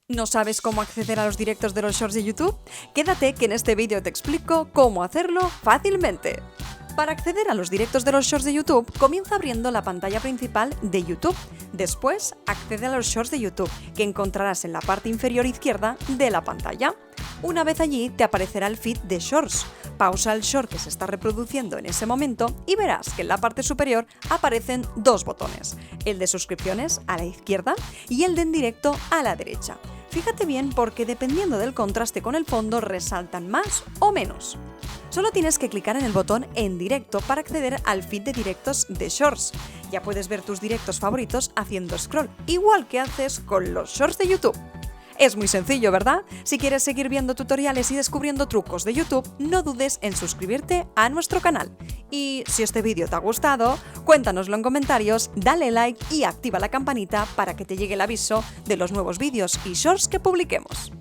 ¿No sabes cómo acceder a los directos de los Shorts de YouTube? Quédate que en este vídeo te explico cómo hacerlo fácilmente. Para acceder a los directos de los Shorts de YouTube, comienza abriendo la pantalla principal de YouTube. Después, accede a los Shorts de YouTube, que encontrarás en la parte inferior izquierda de la pantalla. Una vez allí, te aparecerá el feed de Shorts. Pausa el short que se está reproduciendo en ese momento y verás que en la parte superior aparecen dos botones, el de suscripciones a la izquierda y el de en directo a la derecha. Fíjate bien porque dependiendo del contraste con el fondo resaltan más o menos. Solo tienes que clicar en el botón en directo para acceder al feed de directos de Shorts. Ya puedes ver tus directos favoritos haciendo scroll, igual que haces con los Shorts de YouTube. Es muy sencillo, ¿verdad? Si quieres seguir viendo tutoriales y descubriendo trucos de YouTube, no dudes en suscribirte a nuestro canal. Y si este vídeo te ha gustado, cuéntanoslo en comentarios, dale like y activa la campanita para que te llegue el aviso de los nuevos vídeos y shorts que publiquemos.